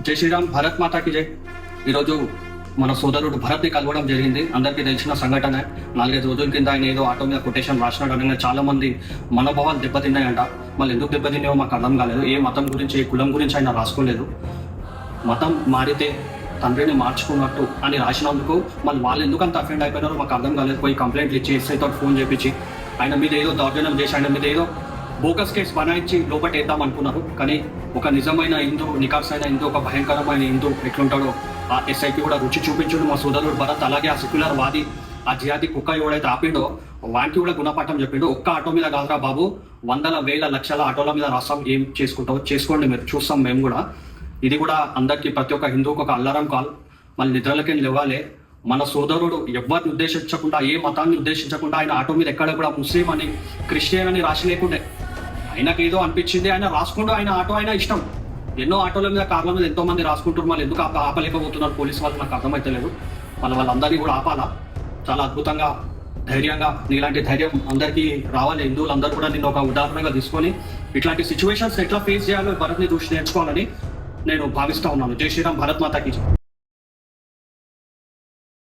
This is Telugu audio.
జై శ్రీరామ్, భారత్ మాతాకి జై. ఈరోజు మన సోదరుడు భరత్ని కలవడం జరిగింది. అందరికీ తెలిసిన సంఘటన. 4-5 రోజుల కింద ఆయన ఏదో ఆటో మీద కొటేషన్ రాసినాడు అని చాలా మంది మనోభావాలు దెబ్బతిన్నాయంట. మళ్ళీ ఎందుకు దెబ్బతిన్నాయో మాకు అర్థం కాలేదు. ఏ మతం గురించి, ఏ కులం గురించి ఆయన రాసుకోలేదు. మతం మారితే తండ్రిని మార్చుకున్నట్టు అని రాసినందుకు మళ్ళీ వాళ్ళు ఎందుకు అంత అఫెండ్ అయిపోయినారో మాకు అర్థం కాలేదు. పోయి కంప్లైంట్లు ఇచ్చి ఎస్ఐతో ఫోన్ చేపించి ఆయన మీద ఏదో దౌర్జన్యం చేసి ఆయన మీద ఏదో బోకస్ కేసు బనాయించి లోపటేద్దాం అనుకున్నారు. కానీ ఒక నిజమైన హిందూ, నికార్స్ అయిన హిందూ, ఒక భయంకరమైన హిందూ ఎట్లుంటాడో ఆ ఎస్ఐకి కూడా రుచి చూపించుడు మా సోదరుడు భరత్. అలాగే ఆ సెక్యులర్ వాది, ఆ జియాది కుక్క ఎవడైతే ఆపిండో వానికి కూడా గుణపాఠం చెప్పిండు. ఒక్క ఆటో మీద కాదురా బాబు, 100,000-1,00,000 ఆటోల మీద రాస్తాం. ఏం చేసుకుంటావు చేసుకోండి, మీరు చూస్తాం మేము కూడా. ఇది కూడా అందరికీ, ప్రతి ఒక్క హిందూకి ఒక అల్లారం కాల్. మళ్ళీ నిద్రలకి లేవాలి. మన సోదరుడు ఎవరిని ఉద్దేశించకుండా, ఏ మతాన్ని ఉద్దేశించకుండా ఆయన ఆటో మీద ఎక్కడ కూడా ముస్లిం అని, క్రిస్టియన్ అని రాసి లేకుండే ఆయనకు ఏదో అనిపించింది ఆయన రాసుకుంటూ, ఆయన ఆటో అయినా ఇష్టం. ఎన్నో ఆటోల మీద, కార్ల మీద ఎంతో మంది రాసుకుంటారు. మళ్ళీ ఎందుకు ఆపలేకపోతున్నారు పోలీసు వాళ్ళు నాకు అర్థమైతలేదు. వాళ్ళందరినీ కూడా ఆపాలా. చాలా అద్భుతంగా, ధైర్యంగా, నీలాంటి ధైర్యం అందరికీ రావాలి. హిందువులందరూ కూడా నిన్ను ఒక ఉదాహరణగా తీసుకొని ఇట్లాంటి సిచ్యువేషన్స్ ఎట్లా ఫేస్ చేయాలో భరత్ని చూసి నేర్చుకోవాలని నేను భావిస్తా ఉన్నాను. జై శ్రీరామ్, భారత్ మాతాకి.